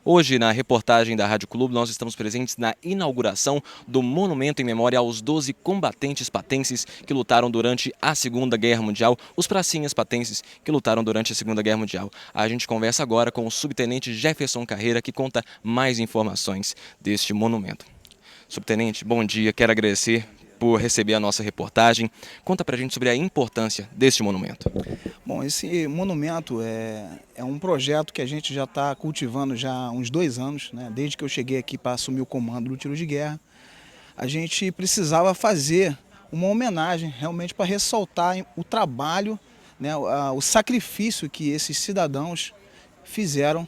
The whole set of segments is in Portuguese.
Hoje, na reportagem da Rádio Clube, nós estamos presentes na inauguração do monumento em memória aos 12 combatentes patenses que lutaram durante a Segunda Guerra Mundial, os pracinhas patenses que lutaram durante a Segunda Guerra Mundial. A gente conversa agora com o subtenente Jefferson Carreira, que conta mais informações deste monumento. Subtenente, bom dia, quero agradecer por receber a nossa reportagem. Conta pra gente sobre a importância deste monumento. Bom, esse monumento é um projeto que a gente já está cultivando já há uns 2 anos, né? Desde que eu cheguei aqui para assumir o comando do tiro de guerra. A gente precisava fazer uma homenagem realmente para ressaltar o trabalho, né? O sacrifício que esses cidadãos fizeram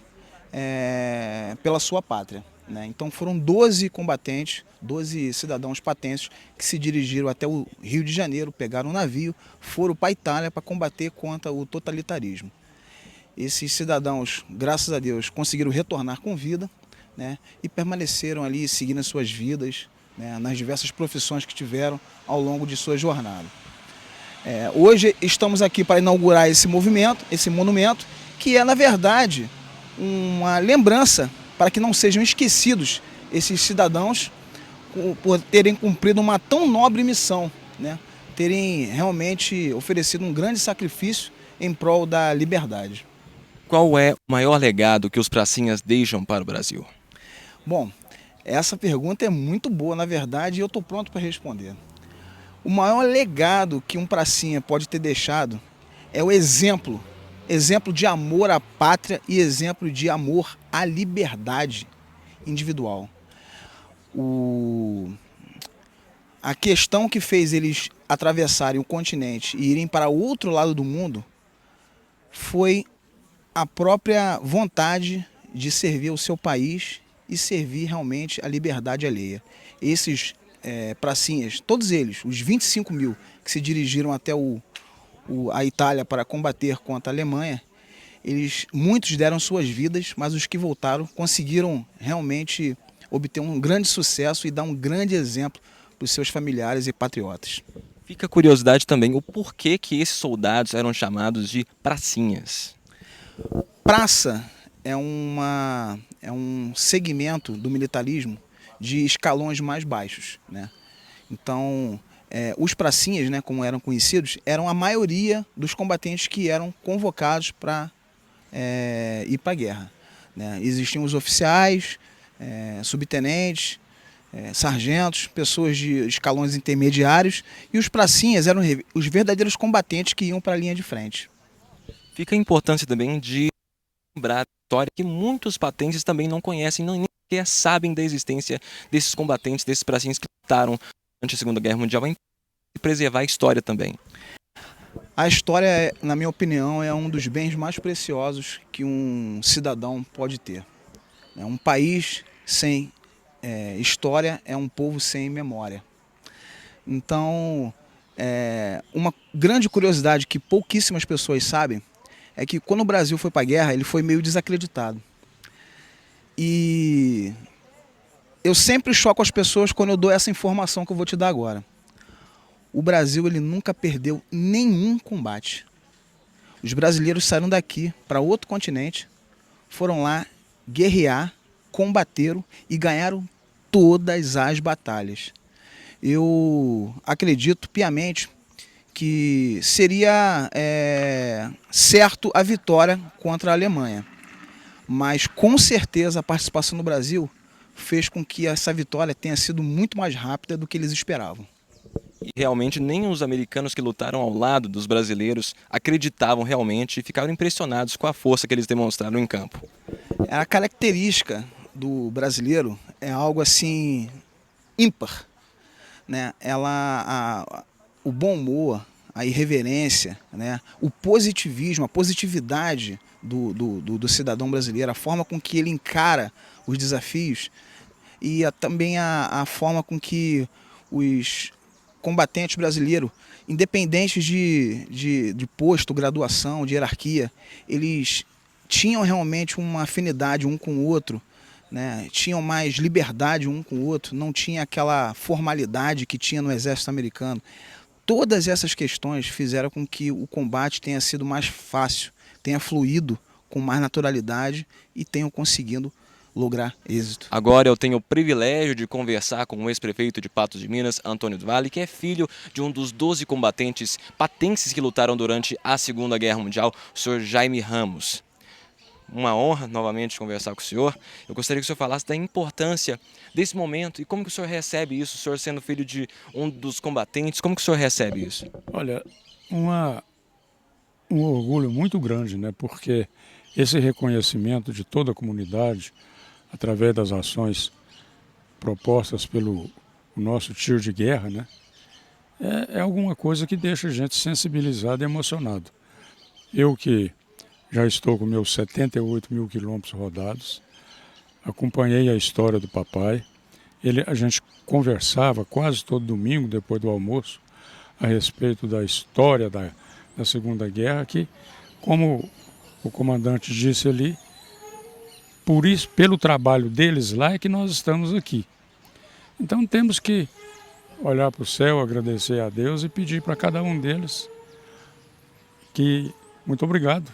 pela sua pátria, né? Então foram 12 combatentes, 12 cidadãos patenses que se dirigiram até o Rio de Janeiro, pegaram um navio, foram para a Itália para combater contra o totalitarismo. Esses cidadãos, graças a Deus, conseguiram retornar com vida, né? E permaneceram ali seguindo as suas vidas, né? Nas diversas profissões que tiveram ao longo de sua jornada. Hoje estamos aqui para inaugurar esse movimento, esse monumento, que é, na verdade, uma lembrança para que não sejam esquecidos esses cidadãos por terem cumprido uma tão nobre missão, né? Terem realmente oferecido um grande sacrifício em prol da liberdade. Qual é o maior legado que os pracinhas deixam para o Brasil? Bom, essa pergunta é muito boa, na verdade, e eu estou pronto para responder. O maior legado que um pracinha pode ter deixado é o exemplo de amor à pátria e exemplo de amor à liberdade individual. A questão que fez eles atravessarem o continente e irem para o outro lado do mundo foi a própria vontade de servir o seu país e servir realmente a liberdade alheia. Esses pracinhas, todos eles, os 25 mil que se dirigiram até a Itália para combater contra a Alemanha, muitos deram suas vidas, mas os que voltaram conseguiram realmente obter um grande sucesso e dar um grande exemplo para os seus familiares e patriotas. Fica a curiosidade também o porquê que esses soldados eram chamados de pracinhas. Praça é um segmento do militarismo de escalões mais baixos, né? Então, os pracinhas, né, como eram conhecidos, eram a maioria dos combatentes que eram convocados para ir para a guerra, né? Existiam os oficiais, subtenentes, sargentos, pessoas de escalões intermediários, e os pracinhas eram os verdadeiros combatentes que iam para a linha de frente. Fica a importância também de lembrar a história que muitos patenses também não conhecem, nem sequer sabem da existência desses combatentes, desses pracinhas que lutaram durante a Segunda Guerra Mundial, e preservar a história também. A história, na minha opinião, é um dos bens mais preciosos que um cidadão pode ter. Um país sem história é um povo sem memória. Então, uma grande curiosidade que pouquíssimas pessoas sabem é que quando o Brasil foi para a guerra, ele foi meio desacreditado. E eu sempre choco as pessoas quando eu dou essa informação que eu vou te dar agora. O Brasil, ele nunca perdeu nenhum combate. Os brasileiros saíram daqui para outro continente, foram lá guerrear, combateram e ganharam todas as batalhas. Eu acredito piamente que seria certo a vitória contra a Alemanha. Mas com certeza a participação do Brasil fez com que essa vitória tenha sido muito mais rápida do que eles esperavam. E realmente nem os americanos que lutaram ao lado dos brasileiros acreditavam realmente e ficaram impressionados com a força que eles demonstraram em campo. A característica do brasileiro é algo assim ímpar, né? O bom humor, a irreverência, né? O positivismo, a positividade do cidadão brasileiro, a forma com que ele encara os desafios e também a forma com que os combatentes brasileiros, independentes de posto, graduação, de hierarquia, eles tinham realmente uma afinidade um com o outro, né? Tinham mais liberdade um com o outro, não tinha aquela formalidade que tinha no exército americano. Todas essas questões fizeram com que o combate tenha sido mais fácil, tenha fluído com mais naturalidade e tenham conseguido lograr êxito. Agora eu tenho o privilégio de conversar com o ex-prefeito de Patos de Minas, Antônio do Vale, que é filho de um dos 12 combatentes patenses que lutaram durante a Segunda Guerra Mundial, o senhor Jaime Ramos. Uma honra novamente conversar com o senhor. Eu gostaria que o senhor falasse da importância desse momento e como que o senhor recebe isso, o senhor sendo filho de um dos combatentes, como que o senhor recebe isso? Olha, um orgulho muito grande, né? Porque esse reconhecimento de toda a comunidade, através das ações propostas pelo o nosso tiro de guerra, né? É alguma coisa que deixa a gente sensibilizado e emocionado. Eu que já estou com meus 78 mil quilômetros rodados, acompanhei a história do papai. A gente conversava quase todo domingo, depois do almoço, a respeito da história da Segunda Guerra, que, como o comandante disse ali, por isso, pelo trabalho deles lá, é que nós estamos aqui. Então temos que olhar para o céu, agradecer a Deus e pedir para cada um deles que, muito obrigado,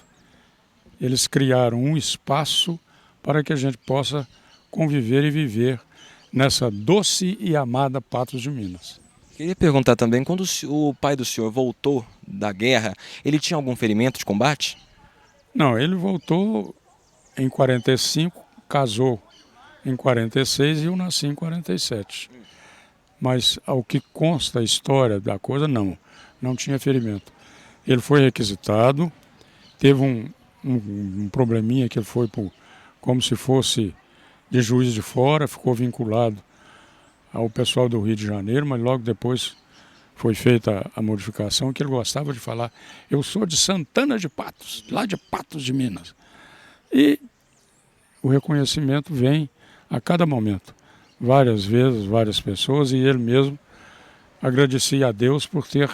eles criaram um espaço para que a gente possa conviver e viver nessa doce e amada Patos de Minas. Queria perguntar também, quando o pai do senhor voltou da guerra, ele tinha algum ferimento de combate? Não, ele voltou em 45, casou em 46 e eu nasci em 47. Mas ao que consta a história da coisa, não tinha ferimento. Ele foi requisitado, teve um probleminha que ele foi como se fosse de Juiz de Fora, ficou vinculado ao pessoal do Rio de Janeiro, mas logo depois foi feita a modificação, que ele gostava de falar: eu sou de Santana de Patos, lá de Patos de Minas. E o reconhecimento vem a cada momento, várias vezes, várias pessoas, e ele mesmo agradecia a Deus por ter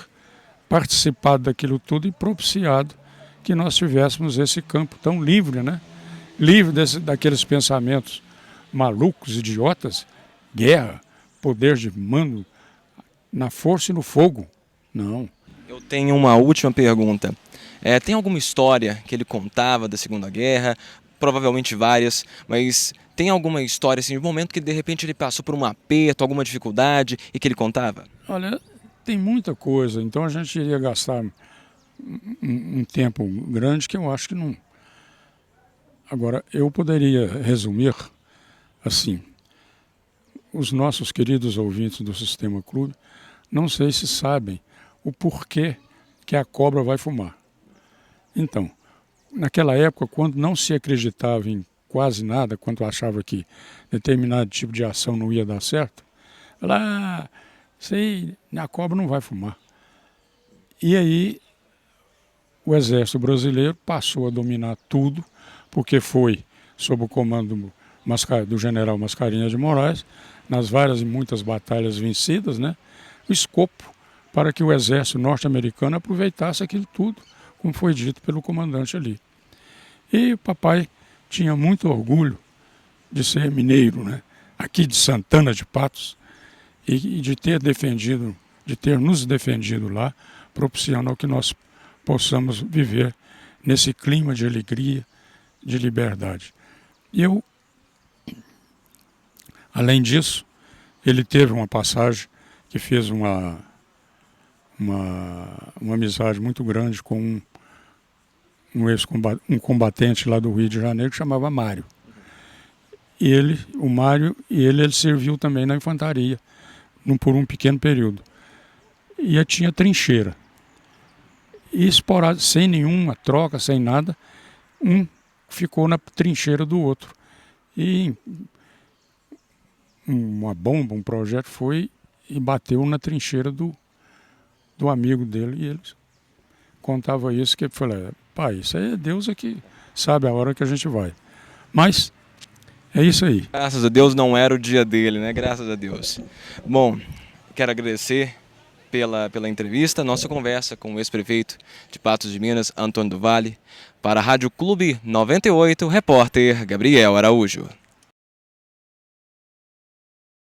participado daquilo tudo e propiciado que nós tivéssemos esse campo tão livre, né? Livre daqueles pensamentos malucos, idiotas, guerra, poder de mando, na força e no fogo. Não. Eu tenho uma última pergunta. Tem alguma história que ele contava da Segunda Guerra? Provavelmente várias, mas tem alguma história assim, de um momento que de repente ele passou por um aperto, alguma dificuldade e que ele contava? Olha, tem muita coisa, então a gente iria gastar um tempo grande que eu acho que não. Agora, eu poderia resumir assim: os nossos queridos ouvintes do Sistema Clube, não sei se sabem o porquê que a cobra vai fumar. Então, naquela época, quando não se acreditava em quase nada, quando achava que determinado tipo de ação não ia dar certo, a cobra não vai fumar. E aí, o Exército Brasileiro passou a dominar tudo, porque foi sob o comando do general Mascarenhas de Moraes, nas várias e muitas batalhas vencidas, né, o escopo para que o exército norte-americano aproveitasse aquilo tudo, como foi dito pelo comandante ali. E o papai tinha muito orgulho de ser mineiro, né, aqui de Santana de Patos, e de ter nos defendido lá, propiciando que nós possamos viver nesse clima de alegria, de liberdade. E além disso, ele teve uma passagem que fez uma amizade muito grande com um combatente lá do Rio de Janeiro que chamava Mário. O Mário ele serviu também na infantaria por um pequeno período. E tinha trincheira. E esporado, sem nenhuma troca, sem nada, um ficou na trincheira do outro. E uma bomba, um projeto foi e bateu na trincheira do amigo dele. E ele contava isso, que ele falou: pai, isso aí é Deus que sabe a hora que a gente vai. Mas é isso aí. Graças a Deus não era o dia dele, né? Graças a Deus. Bom, quero agradecer pela entrevista, nossa conversa com o ex-prefeito de Patos de Minas, Antônio do Vale. Para a Rádio Clube 98, repórter Gabriel Araújo.